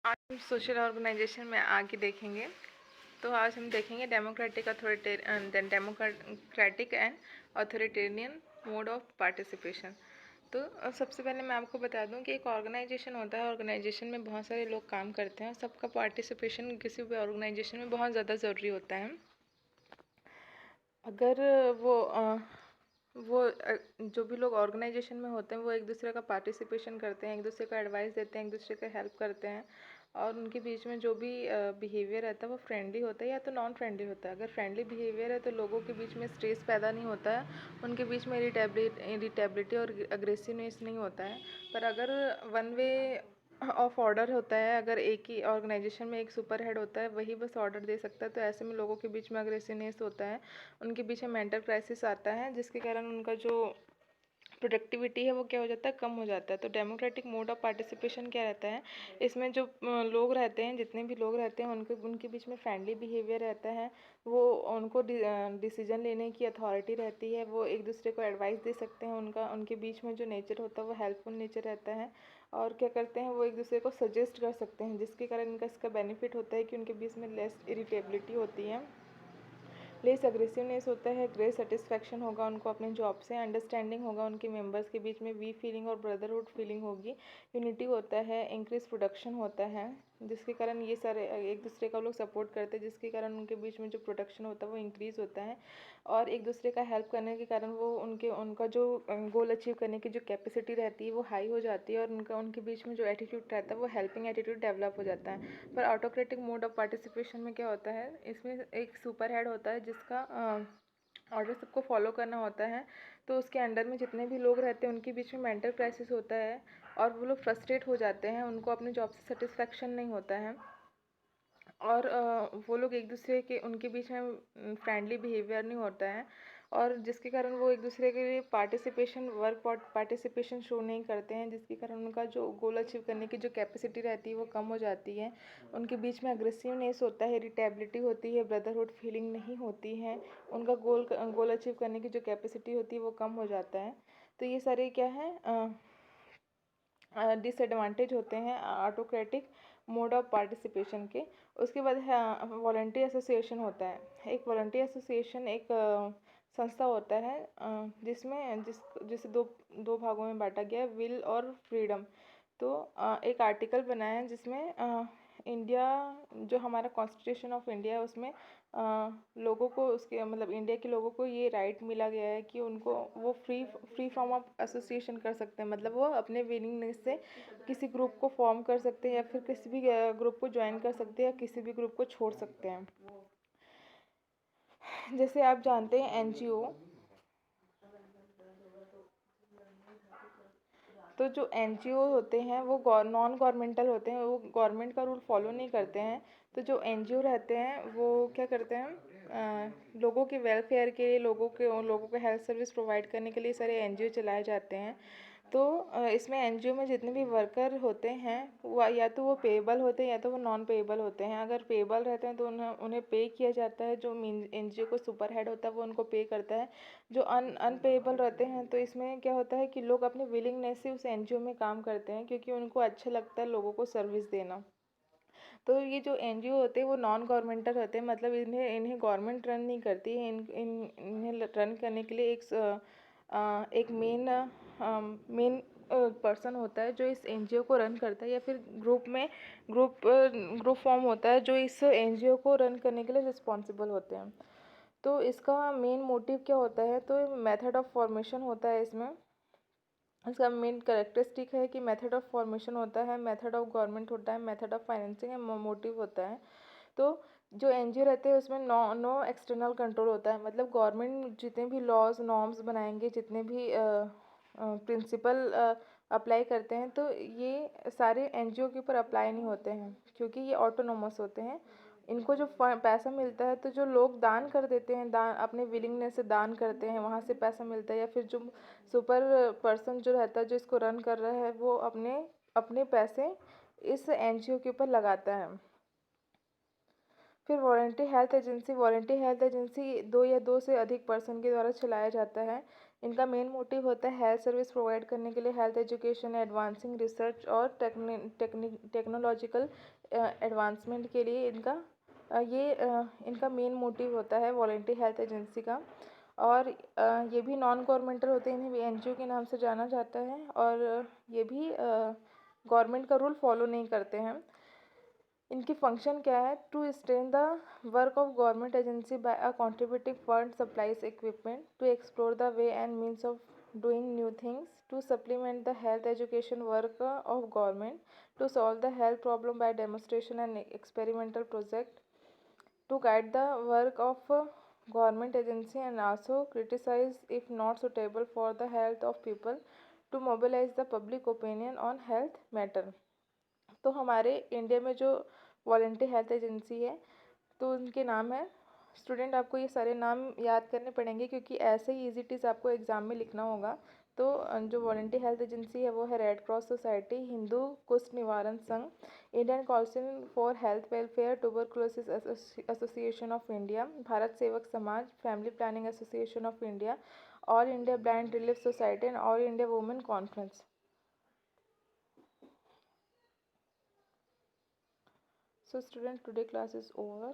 आज हम social organisation में आगे देखेंगे। तो आज हम देखेंगे democratic and authoritarian mode of participation. तो सबसे पहले मैं आपको बता दूं कि एक ऑर्गेनाइजेशन होता है, ऑर्गेनाइजेशन में बहुत सारे लोग काम करते हैं, सबका पार्टिसिपेशन किसी भी ऑर्गेनाइजेशन में बहुत ज़्यादा ज़रूरी होता है। अगर जो भी लोग ऑर्गेनाइजेशन में होते हैं वो एक दूसरे का पार्टिसिपेशन करते हैं, एक दूसरे को एडवाइस देते हैं, एक दूसरे को हेल्प करते हैं, और उनके बीच में जो भी बिहेवियर रहता है वो फ्रेंडली होता है या तो नॉन फ्रेंडली होता है। अगर फ्रेंडली बिहेवियर है तो लोगों के बीच में स्ट्रेस पैदा नहीं होता है, उनके बीच में इरिटेबिलिटी और अग्रेसिवनेस नहीं होता है। पर अगर वन वे ऑफ ऑर्डर होता है, अगर एक ही ऑर्गेनाइजेशन में एक सुपर हेड होता है, वही बस ऑर्डर दे सकता है, तो ऐसे में लोगों के बीच में अग्रेसिवनेस होता है, उनके बीच में मेंटल क्राइसिस आता है, जिसके कारण उनका जो प्रोडक्टिविटी है वो क्या हो जाता है, कम हो जाता है। तो डेमोक्रेटिक मोड ऑफ पार्टिसिपेशन क्या रहता है, इसमें जो लोग रहते हैं, जितने भी लोग रहते हैं, उनके बीच में फ्रेंडली बिहेवियर रहता है, वो उनको डिसीजन लेने की अथॉरिटी रहती है, वो एक दूसरे को एडवाइस दे सकते हैं, उनके बीच में जो नेचर होता है वो हेल्पफुल नेचर रहता है, और क्या करते हैं वो एक दूसरे को सजेस्ट कर सकते हैं, जिसके कारण इनका इसका बेनिफिट होता है कि उनके बीच में लेस इरिटेबिलिटी होती है, लेस अग्रेसिवनेस होता है, ग्रेट सेटिस्फैक्शन होगा उनको अपने जॉब से, अंडरस्टैंडिंग होगा उनके मेंबर्स के बीच में, वी फीलिंग और ब्रदरहुड फीलिंग होगी, यूनिटी होता है, इंक्रीज प्रोडक्शन होता है, जिसके कारण ये सारे एक दूसरे का लोग सपोर्ट करते हैं, जिसके कारण उनके बीच में जो प्रोडक्शन होता है वो इंक्रीज होता है, और एक दूसरे का हेल्प करने के कारण वो उनका जो गोल अचीव करने की जो कैपेसिटी रहती है वो हाई हो जाती है, और उनके बीच में जो एटीट्यूड रहता है वो हेल्पिंग एटीट्यूड डेवलप हो जाता है। पर ऑटोक्रेटिक मोड ऑफ पार्टिसिपेशन में क्या होता है, इसमें एक सुपर हेड होता है जिसका ऑर्डर सबको फॉलो करना होता है, तो उसके अंडर में जितने भी लोग रहते हैं उनके बीच में मेंटल क्राइसिस होता है, और वो लोग फ्रस्ट्रेट हो जाते हैं, उनको अपने जॉब से सेटिस्फेक्शन नहीं होता है, और वो लोग एक दूसरे के उनके बीच में फ्रेंडली बिहेवियर नहीं होता है, और जिसके कारण वो एक दूसरे के लिए पार्टिसिपेशन शो नहीं करते हैं, जिसके कारण उनका जो गोल अचीव करने की जो कैपेसिटी रहती है वो कम हो जाती है, उनके बीच में अग्रेसिवनेस होता है, इरिटेबिलिटी होती है, ब्रदरहुड फीलिंग नहीं होती है, उनका गोल अचीव करने की जो कैपेसिटी होती है वो कम हो जाता है। तो ये सारे क्या है डिसएडवांटेज होते हैं ऑटोक्रेटिक मोड ऑफ पार्टिसिपेशन के। उसके बाद वॉलंटियर एसोसिएशन होता है। एक वॉलंटियर एसोसिएशन एक संस्था होता है जिसे दो भागों में बांटा गया है, विल और फ्रीडम। तो एक आर्टिकल बना है जिसमें इंडिया जो हमारा कॉन्स्टिट्यूशन ऑफ इंडिया है उसमें लोगों को उसके मतलब इंडिया के लोगों को ये राइट मिला गया है कि उनको वो फ्री फॉर्म ऑफ एसोसिएशन कर सकते हैं, मतलब वो अपने विलिंगनेस से किसी ग्रुप को फॉर्म कर सकते हैं, या फिर किसी भी ग्रुप को ज्वाइन कर सकते हैं, या किसी भी ग्रुप को छोड़ सकते हैं। जैसे आप जानते हैं एनजीओ, तो जो एनजीओ होते हैं वो नॉन गवर्नमेंटल होते हैं, वो गवर्नमेंट का रूल फॉलो नहीं करते हैं। तो जो एनजीओ रहते हैं वो क्या करते हैं, लोगों के वेलफेयर के लिए, लोगों को हेल्थ सर्विस प्रोवाइड करने के लिए सारे एनजीओ चलाए जाते हैं। तो इसमें एनजीओ में जितने भी वर्कर होते हैं वो या तो वो पेएबल होते हैं या तो वो नॉन पेएबल होते हैं। अगर पेएबल रहते हैं तो उन्हें पे किया जाता है, जो एनजीओ को सुपर हेड होता है वो उनको पे करता है। जो अनपेएबल रहते हैं तो इसमें क्या होता है कि लोग अपने विलिंगनेस से उस एनजीओ में काम करते हैं, क्योंकि उनको अच्छा लगता है लोगों को सर्विस देना। तो ये जो एनजीओ होते हैं वो नॉन गवर्नमेंटल होते हैं, मतलब इन्हें गवर्नमेंट रन नहीं करती है। इन्हें रन करने के लिए एक मेन पर्सन होता है जो इस एनजीओ को रन करता है, या फिर ग्रुप फॉर्म होता है जो इस एनजीओ को रन करने के लिए रिस्पॉन्सिबल होते हैं। तो इसका मेन मोटिव क्या होता है, तो मेथड ऑफ फॉर्मेशन होता है इसमें। इसका मेन करेक्टरिस्टिक है कि मेथड ऑफ फॉर्मेशन होता है, मेथड ऑफ गवर्नमेंट होता है, method of financing and motive होता है। तो जो एनजीओ रहते हैं उसमें नो एक्सटर्नल कंट्रोल होता है, मतलब गवर्नमेंट जितने भी लॉज नॉर्म्स बनाएंगे, जितने भी प्रिंसिपल अप्लाई करते हैं, तो ये सारे एनजीओ के ऊपर अप्लाई नहीं होते हैं, क्योंकि ये ऑटोनोमस होते हैं। इनको जो पैसा मिलता है, तो जो लोग दान कर देते हैं, दान अपने विलिंगनेस से दान करते हैं, वहाँ से पैसा मिलता है, या फिर जो सुपर पर्सन जो रहता है जो इसको रन कर रहा है वो अपने अपने पैसे इस एनजीओ के ऊपर लगाता है। फिर वॉलंटरी हेल्थ एजेंसी दो या दो से अधिक पर्सन के द्वारा चलाया जाता है। इनका मेन मोटिव होता है हेल्थ सर्विस प्रोवाइड करने के लिए, हेल्थ एजुकेशन, एडवांसिंग रिसर्च और टेक्नोलॉजिकल एडवांसमेंट के लिए इनका मेन मोटिव होता है वॉलंटरी हेल्थ एजेंसी का। और ये भी नॉन गवर्नमेंटल होते हैं, इन्हें भी एनजीओ के नाम से जाना जाता है, और ये भी गवर्नमेंट का रूल फॉलो नहीं करते हैं। इनकी फंक्शन क्या है? To strain the work of government agency by a contributive fund supplies equipment to explore the way and means of doing new things, to supplement the health education work of government, to solve the health problem by demonstration and experimental project, to guide the work of government agency and also criticize if not suitable for the health of people, to mobilize the public opinion on health matter। तो हमारे India में जो voluntary health agency है, तो उनके नाम है, student आपको ये सारे नाम याद करने पड़ेंगे क्योंकि ऐसे ही ईजी टीज आपको एग्ज़ाम में लिखना होगा। तो जो वॉलंटरी हेल्थ एजेंसी है वो है रेड क्रॉस सोसाइटी, हिंदू कुष्ठ निवारण संघ, Indian council for health welfare, tuberculosis association of India, Bharat सेवक समाज, family planning association of India, all India blind relief society and all India women conference. So student, today class is over.